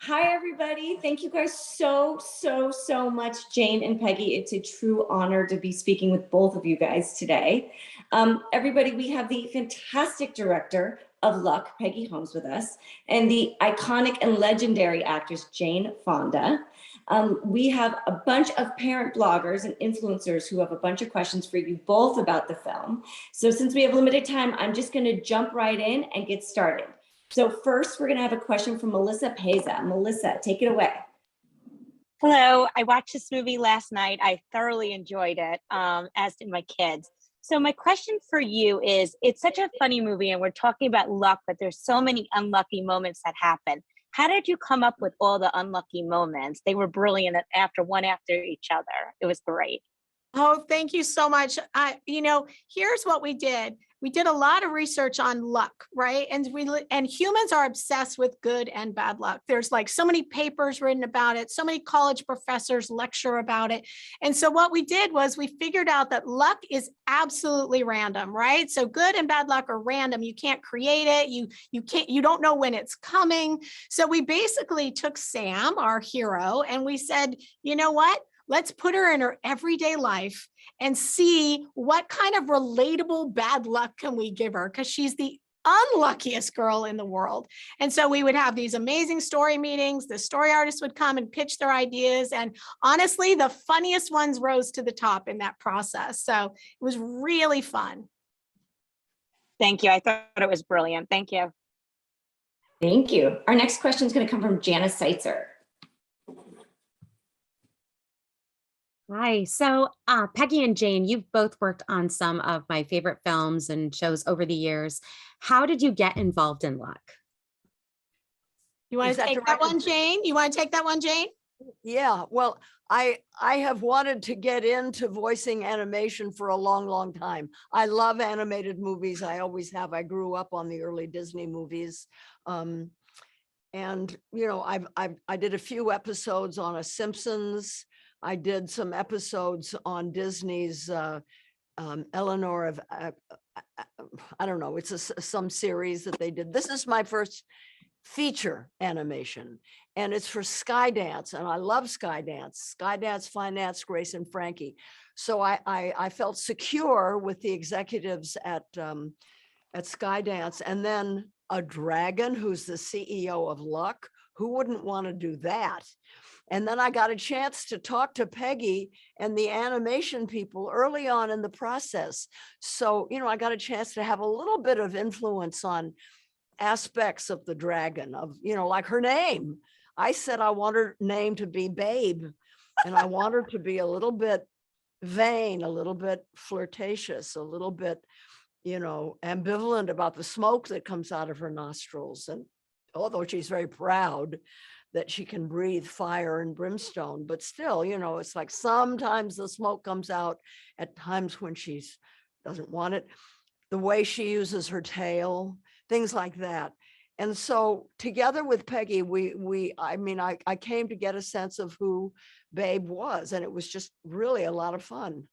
Hi, everybody. Thank you guys so much, Jane and Peggy. It's a true honor to be speaking with both of you guys today. Everybody, we have the fantastic director of Luck, Peggy Holmes, with us, and the iconic and legendary actress, Jane Fonda. We have a bunch of parent bloggers and influencers who have a bunch of questions for you both about the film. So since we have limited time, I'm just going to jump right in and get started. So first, we're going to have a question from Melissa Peza. Melissa, take it away. Hello, I watched this movie last night. I thoroughly enjoyed it, as did my kids. So my question for you is, it's such a funny movie and we're talking about luck, but there's so many unlucky moments that happen. How did you come up with all the unlucky moments? They were brilliant one after each other. It was great. Oh, thank you so much. Here's what we did. We did a lot of research on luck, right? And humans are obsessed with good and bad luck. There's like so many papers written about it. So many college professors lecture about it. And so what we did was we figured out that luck is absolutely random, right? So good and bad luck are random. You can't create it. You don't know when it's coming. So we basically took Sam, our hero, and we said, you know what? Let's put her in her everyday life and see what kind of relatable bad luck can we give her, because she's the unluckiest girl in the world. And so we would have these amazing story meetings. The story artists would come and pitch their ideas. And honestly, the funniest ones rose to the top in that process. So it was really fun. Thank you. I thought it was brilliant. Thank you. Thank you. Our next question is going to come from Janice Seitzer. Hi. So Peggy and Jane, you've both worked on some of my favorite films and shows over the years. How did you get involved in Luck? You want to take that one, Jane? Yeah, well, I have wanted to get into voicing animation for a long time. I love animated movies. I always have. I grew up on the early Disney movies. And I did a few episodes on a Simpsons. I did some episodes on Disney's Eleanor of, I don't know, it's some series that they did. This is my first feature animation, and it's for Skydance, and I love Skydance. Skydance financed Grace and Frankie. So I felt secure with the executives at Skydance, and then a dragon who's the CEO of Luck. Who wouldn't want to do that? And then I got a chance to talk to Peggy and the animation people early on in the process. So, I got a chance to have a little bit of influence on aspects of the dragon, of, like her name. I said I want her name to be Babe, and I want her to be a little bit vain, a little bit flirtatious, a little bit, ambivalent about the smoke that comes out of her nostrils. And although she's very proud that she can breathe fire and brimstone, but still, it's like sometimes the smoke comes out at times when she doesn't want it, the way she uses her tail, things like that. And so together with Peggy, I came to get a sense of who Babe was, and it was just really a lot of fun.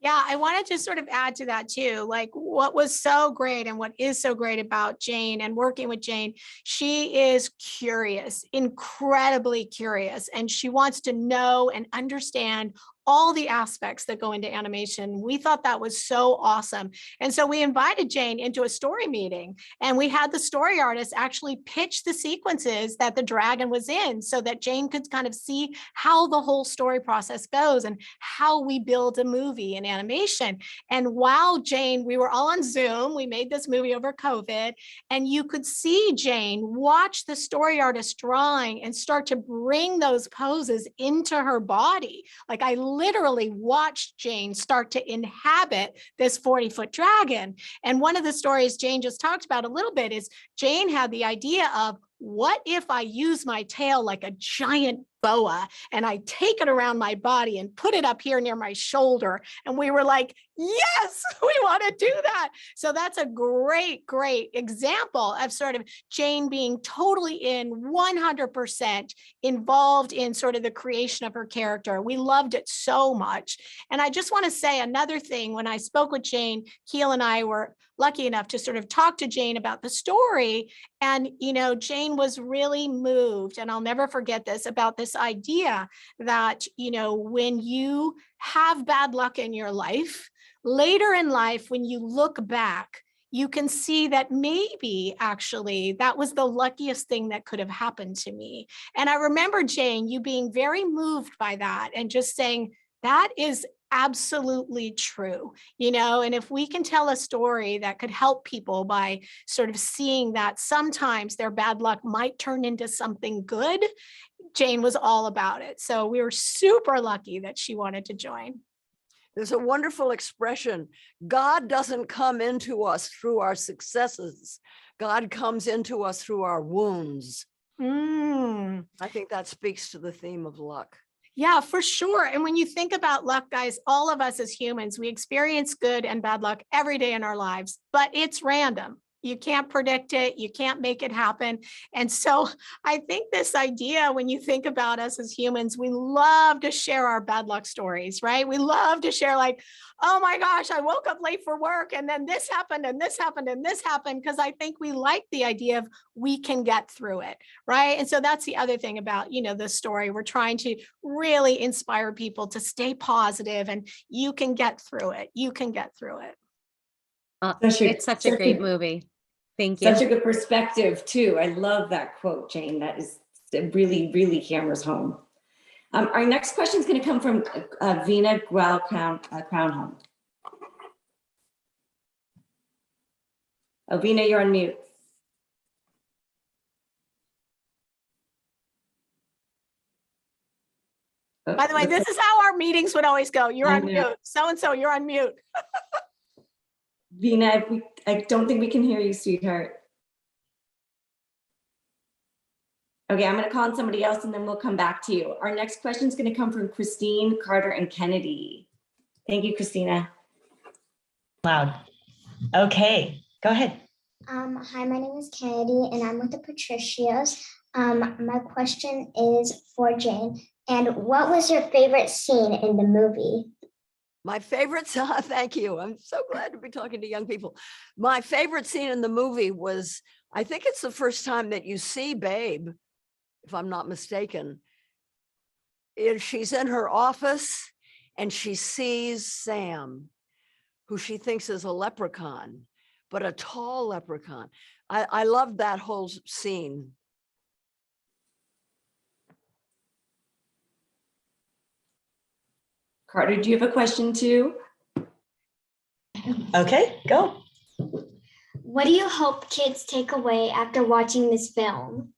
Yeah, I wanted to sort of add to that too. Like, what was so great and what is so great about Jane and working with Jane, she is curious, incredibly curious, and she wants to know and understand all the aspects that go into animation. We thought that was so awesome. And so we invited Jane into a story meeting, and we had the story artist actually pitch the sequences that the dragon was in so that Jane could kind of see how the whole story process goes and how we build a movie in animation. And while we were all on Zoom, we made this movie over COVID, and you could see Jane watch the story artist drawing and start to bring those poses into her body. Like, I literally watched Jane start to inhabit this 40-foot dragon. And one of the stories Jane just talked about a little bit is Jane had the idea of, what if I use my tail like a giant boa and I take it around my body and put it up here near my shoulder. And we were like, yes, we want to do that. So that's a great, great example of sort of Jane being totally in 100% involved in sort of the creation of her character. We loved it so much. And I just want to say another thing. When I spoke with Jane, Keel and I were lucky enough to sort of talk to Jane about the story. And, Jane was really moved, and I'll never forget this, about this idea that, when you have bad luck in your life, later in life, when you look back, you can see that maybe actually that was the luckiest thing that could have happened to me. And I remember, Jane, you being very moved by that and just saying, that is absolutely true, and if we can tell a story that could help people by sort of seeing that sometimes their bad luck might turn into something good, Jane was all about it. So we were super lucky that she wanted to join. There's a wonderful expression. God doesn't come into us through our successes. God comes into us through our wounds. I think that speaks to the theme of luck. Yeah, for sure. And when you think about luck, guys, all of us as humans, we experience good and bad luck every day in our lives, but it's random. You can't predict it. You can't make it happen. And so I think this idea, when you think about us as humans, we love to share our bad luck stories, right? We love to share like, oh my gosh, I woke up late for work and then this happened and this happened and this happened, because I think we like the idea of we can get through it, right? And so that's the other thing about, this story. We're trying to really inspire people to stay positive, and you can get through it. You can get through it. It's such a great movie. Thank you. Such a good perspective too. I love that quote, Jane. That really, really hammers home. Our next question is going to come from Vina Crownholm. Oh, Vina, you're on mute. Oh, by the way, this is how our meetings would always go. You're on mute. So-and-so, you're on mute. Vina, I don't think we can hear you, sweetheart. Okay, I'm going to call on somebody else and then we'll come back to you. Our next question is going to come from Christine, Carter, and Kennedy. Thank you, Christina. Loud. Okay, go ahead. Hi, my name is Kennedy and I'm with the Patricios. My question is for Jane. And what was your favorite scene in the movie? My favorite, thank you. I'm so glad to be talking to young people. My favorite scene in the movie was, I think it's the first time that you see Babe, if I'm not mistaken. She's in her office and she sees Sam, who she thinks is a leprechaun, but a tall leprechaun. I loved that whole scene. Carter, do you have a question too? Okay, go. What do you hope kids take away after watching this film?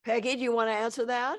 Peggy, do you want to answer that?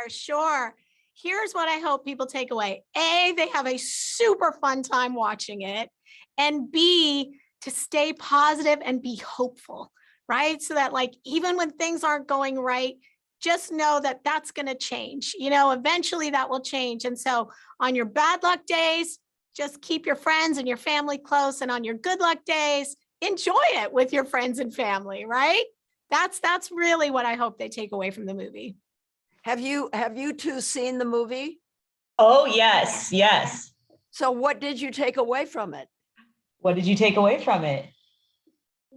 Sure. Here's what I hope people take away. A, they have a super fun time watching it. And B, to stay positive and be hopeful, right? So that like, even when things aren't going right, just know that that's going to change. Eventually that will change. And so on your bad luck days, just keep your friends and your family close. And on your good luck days, enjoy it with your friends and family, right? That's really what I hope they take away from the movie. Have you two seen the movie? Oh, yes. So what did you take away from it? What did you take away from it?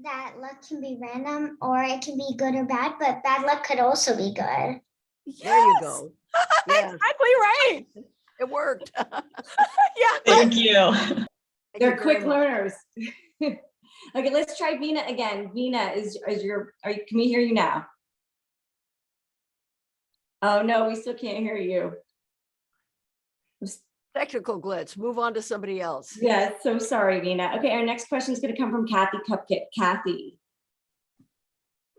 That luck can be random or it can be good or bad, but bad luck could also be good. Yes. There you go. Yes. Exactly right. It worked. Yeah. Thank you. They're quick learners. Okay, let's try Vina again. Vina, can we hear you now? Oh no, we still can't hear you. Technical glitch. Move on to somebody else. Yeah, so sorry, Vina. Okay, our next question is going to come from Kathy Cupcake. Kathy.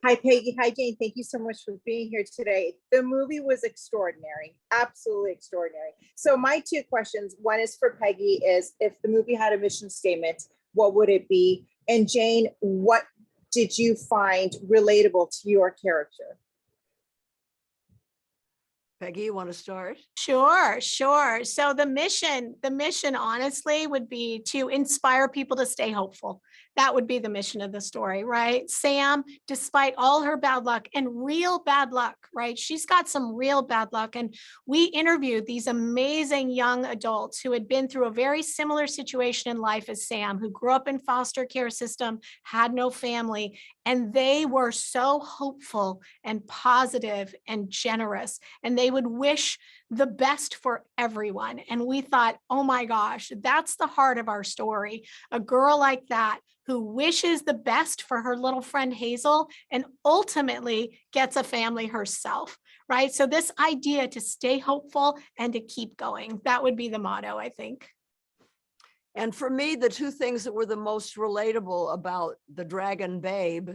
Hi, Peggy. Hi, Jane. Thank you so much for being here today. The movie was extraordinary, absolutely extraordinary. So my two questions, one is for Peggy, is if the movie had a mission statement, what would it be? And Jane, what did you find relatable to your character? Peggy, you want to start? Sure, sure. So the mission honestly would be to inspire people to stay hopeful. That would be the mission of the story, right? Sam, despite all her bad luck and real bad luck, right? She's got some real bad luck. And we interviewed these amazing young adults who had been through a very similar situation in life as Sam, who grew up in foster care system, had no family, and they were so hopeful and positive and generous, and they would wish the best for everyone. And we thought, oh my gosh, that's the heart of our story. A girl like that who wishes the best for her little friend Hazel and ultimately gets a family herself, right? So this idea to stay hopeful and to keep going, that would be the motto, I think. And for me, the two things that were the most relatable about the Dragon Babe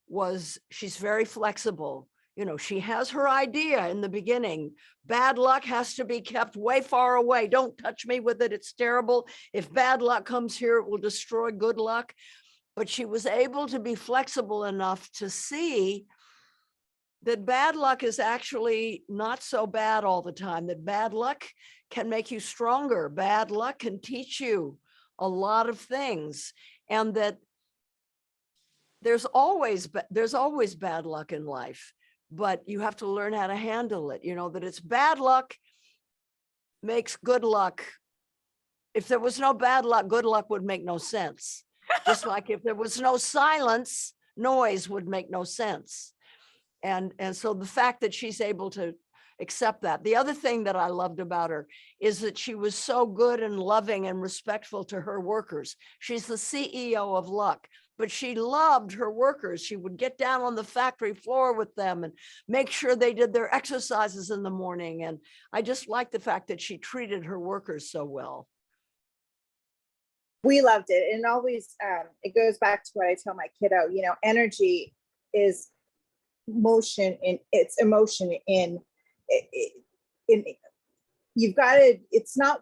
was she's very flexible. You know, she has her idea in the beginning. Bad luck has to be kept way far away. Don't touch me with it. It's terrible. If bad luck comes here, it will destroy good luck. But she was able to be flexible enough to see that bad luck is actually not so bad all the time, that bad luck can make you stronger. Bad luck can teach you a lot of things, and that there's always bad luck in life, but you have to learn how to handle it. You know, that it's bad luck makes good luck. If there was no bad luck, good luck would make no sense. Just like if there was no silence, noise would make no sense. And so the fact that she's able to accept that. The other thing that I loved about her is that she was so good and loving and respectful to her workers. She's the CEO of Luck, but she loved her workers. She would get down on the factory floor with them and make sure they did their exercises in the morning. And I just liked the fact that she treated her workers so well. We loved it. And always, it goes back to what I tell my kiddo, you know, energy is motion, and it's emotion in you've got to, it's not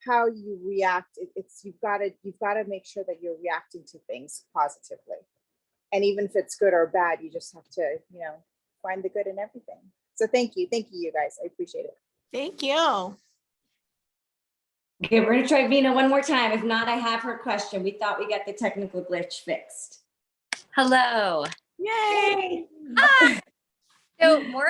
how you react. You've got to make sure that you're reacting to things positively. And even if it's good or bad, you just have to, you know, find the good in everything. So thank you, you guys. I appreciate it. Thank you. Okay, we're gonna try Vina one more time. If not, I have her question. We thought we got the technical glitch fixed. Hello. Yay. So more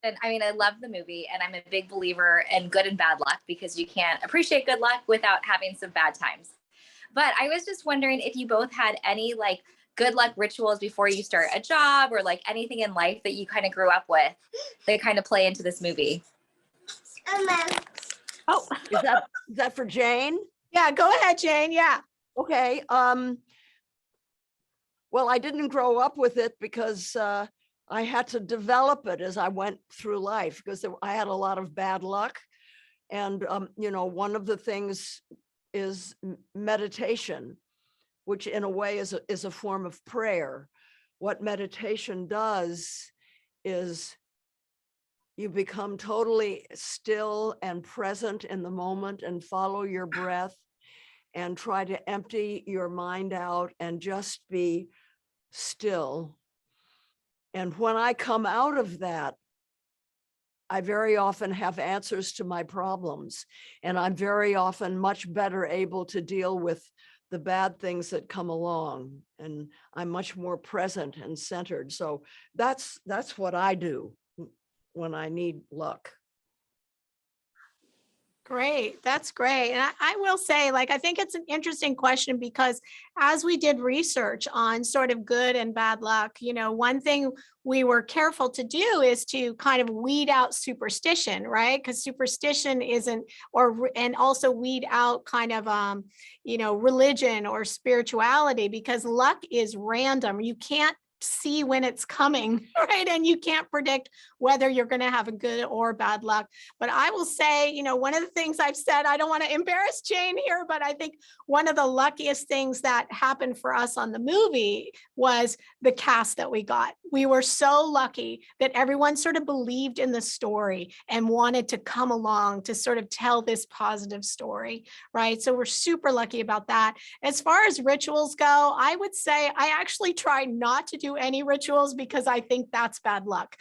than, I mean, I love the movie and I'm a big believer in good and bad luck because you can't appreciate good luck without having some bad times. But I was just wondering if you both had any like good luck rituals before you start a job or like anything in life that you kind of grew up with that kind of play into this movie. Oh, Is that for Jane? yeah, go ahead, Jane. Yeah. Okay. Well, I didn't grow up with it because I had to develop it as I went through life because I had a lot of bad luck. And, you know, one of the things is meditation, which in a way is a form of prayer. What meditation does is you become totally still and present in the moment and follow your breath and try to empty your mind out and just be still. And when I come out of that, I very often have answers to my problems, and I'm very often much better able to deal with the bad things that come along, and I'm much more present and centered. So that's what I do when I need luck. Great. That's great. And I will say, like, I think it's an interesting question because as we did research on sort of good and bad luck, you know, one thing we were careful to do is to kind of weed out superstition, right? Because superstition isn't, and also weed out kind of, you know, religion or spirituality, because luck is random. You can't see when it's coming, right? And you can't predict whether you're going to have a good or bad luck. But I will say, you know, one of the things I've said, I don't want to embarrass Jane here, but I think one of the luckiest things that happened for us on the movie was the cast that we got. We were so lucky that everyone sort of believed in the story and wanted to come along to sort of tell this positive story, right? So we're super lucky about that. As far as rituals go, I would say I actually try not to do any rituals because I think that's bad luck.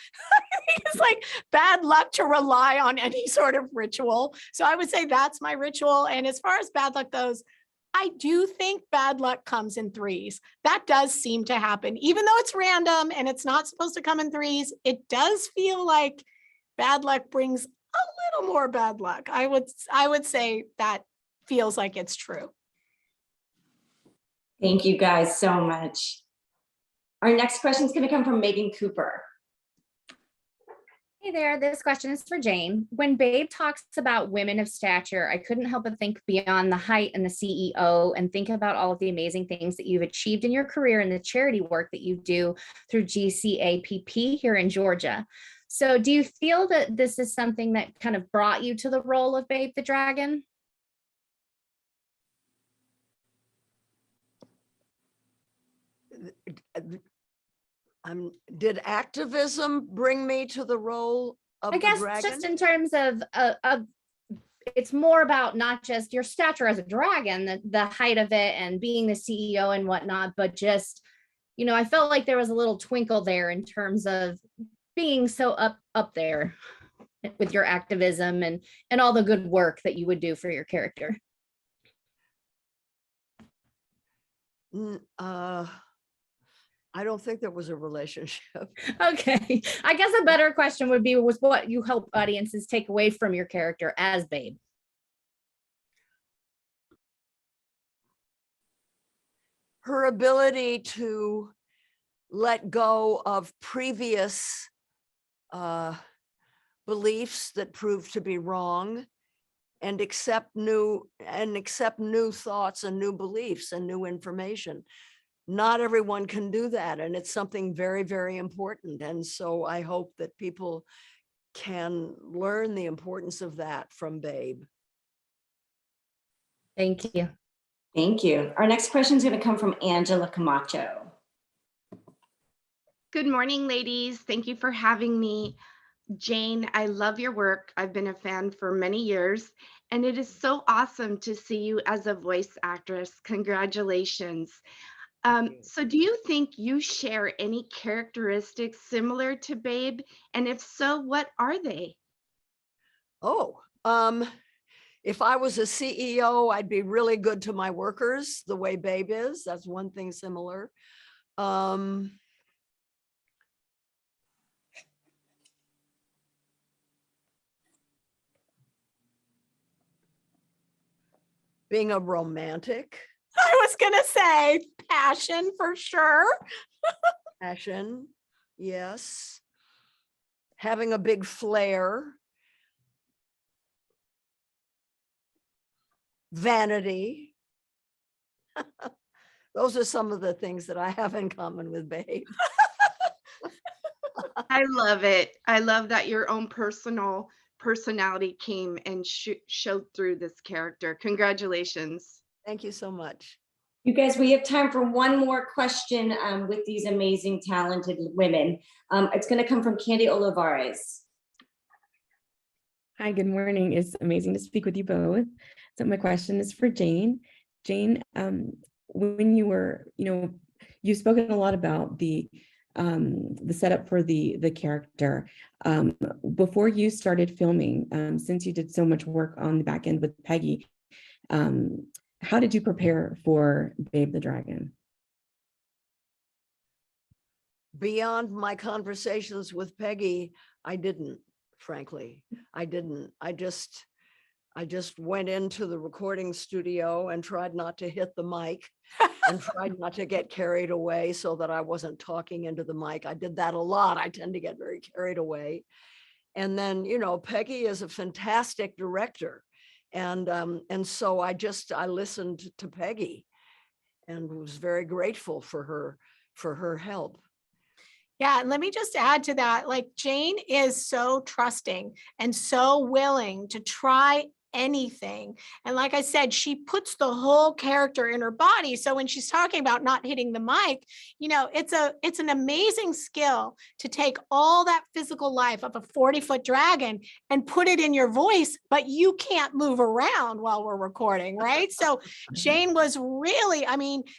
it's like bad luck to rely on any sort of ritual. So I would say that's my ritual. And as far as bad luck goes, I do think bad luck comes in threes. That does seem to happen, even though it's random and it's not supposed to come in threes. It does feel like bad luck brings a little more bad luck. I would say that feels like it's true. Thank you guys so much. Our next question is going to come from Megan Cooper. Hey there, this question is for Jane. When Babe talks about women of stature, I couldn't help but think beyond the height and the CEO and think about all of the amazing things that you've achieved in your career and the charity work that you do through GCAPP here in Georgia. So do you feel that this is something that kind of brought you to the role of Babe the Dragon? Did activism bring me to the role of I the guess dragon? just in terms of it's more about not just your stature as a dragon, the height of it and being the CEO and whatnot, but just, you know, I felt like there was a little twinkle there in terms of being so up there with your activism and all the good work that you would do for your character. I don't think there was a relationship. Okay. I guess a better question would be, was what you hope audiences take away from your character as Babe? Her ability to let go of previous beliefs that proved to be wrong and accept new thoughts and new beliefs and new information. Not everyone can do that, and it's something very, very important. And so I hope that people can learn the importance of that from Babe. Thank you. Thank you. Our next question is going to come from Angela Camacho. Good morning, ladies. Thank you for having me. Jane, I love your work. I've been a fan for many years, and it is so awesome to see you as a voice actress. Congratulations. So do you think you share any characteristics similar to Babe? And if so, what are they? Oh, if I was a CEO, I'd be really good to my workers the way Babe is. That's one thing similar. Being a romantic. I was going to say passion for sure. Passion, yes. Having a big flair. Vanity. Those are some of the things that I have in common with Babe. I love it. I love that your own personal personality came and showed through this character. Congratulations. Thank you so much. You guys, we have time for one more question with these amazing, talented women. It's going to come from Candy Olivares. Hi, good morning. It's amazing to speak with you both. So my question is for Jane. Jane, when you were, you've spoken a lot about the setup for the character. Before you started filming, since you did so much work on the back end with Peggy, how did you prepare for Babe the Dragon? Beyond my conversations with Peggy, I didn't, frankly. I didn't. I just went into the recording studio and tried not to hit the mic and tried not to get carried away so that I wasn't talking into the mic. I did that a lot. I tend to get very carried away. And then, Peggy is a fantastic director. And so I listened to Peggy and was very grateful for her help. Yeah, and let me just add to that, like Jane is so trusting and so willing to try anything. And like I said, she puts the whole character in her body. So when she's talking about not hitting the mic, it's an amazing skill to take all that physical life of a 40-foot dragon and put it in your voice, but you can't move around while we're recording, right? So Jane was really,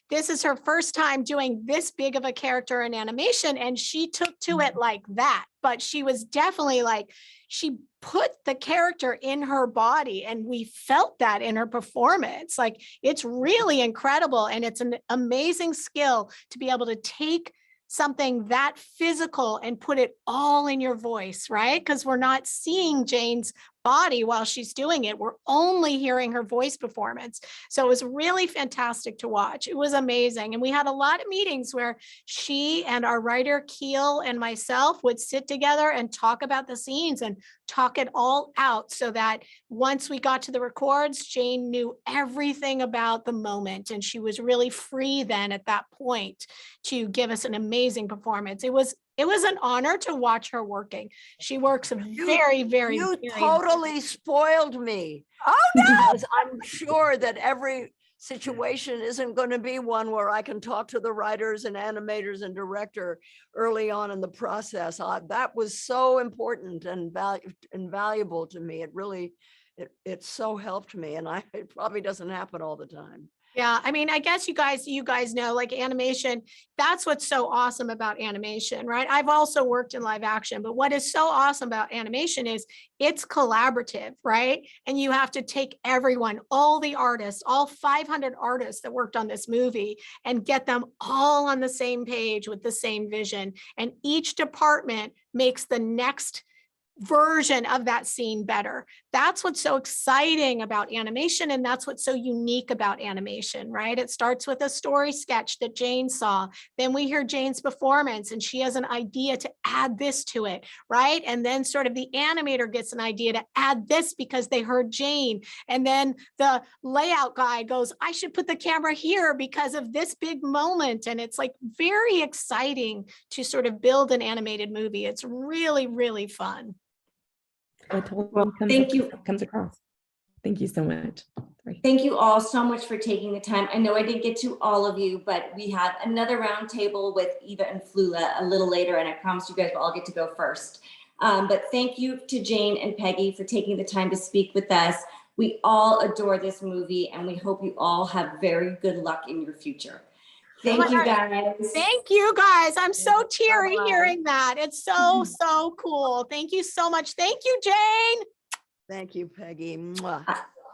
this is her first time doing this big of a character in animation, and she took to it like that. but she was definitely like, she put the character in her body, and we felt that in her performance. Like, it's really incredible. And it's an amazing skill to be able to take something that physical and put it all in your voice, right? Because we're not seeing Jane's body while she's doing it. We're only hearing her voice performance. So it was really fantastic to watch. It was amazing. And we had a lot of meetings where she and our writer Keel and myself would sit together and talk about the scenes and talk it all out, so that once we got to the records, Jane knew everything about the moment, and she was really free then at that point to give us an amazing performance. It was an honor to watch her working. She works very, very, You very totally spoiled me. Oh no! Because I'm sure that every situation isn't going to be one where I can talk to the writers and animators and director early on in the process. That was so important and valuable to me. It really, it so helped me, and it probably doesn't happen all the time. Yeah, I mean, I guess you guys know, like, animation, that's what's so awesome about animation, right? I've also worked in live action, but what is so awesome about animation is it's collaborative, right? And you have to take everyone, all the artists, all 500 artists that worked on this movie, and get them all on the same page with the same vision. And each department makes the next version of that scene better. That's what's so exciting about animation, and that's what's so unique about animation, right? It starts with a story sketch that Jane saw. Then we hear Jane's performance, and she has an idea to add this to it, right? And then sort of the animator gets an idea to add this because they heard Jane. And then the layout guy goes, I should put the camera here because of this big moment. And it's like very exciting to sort of build an animated movie. It's really, really fun. Well, thank you. Comes across. Thank you so much. Sorry. Thank you all so much for taking the time. I know I didn't get to all of you, but we have another roundtable with Eva and Flula a little later, and I promise you guys will all get to go first. But thank you to Jane and Peggy for taking the time to speak with us. We all adore this movie, and we hope you all have very good luck in your future. Thank you, guys. Thank you, guys. I'm so teary Bye-bye. hearing that. It's so, so cool. Thank you so much. Thank you, Jane. Thank you, Peggy. Mwah.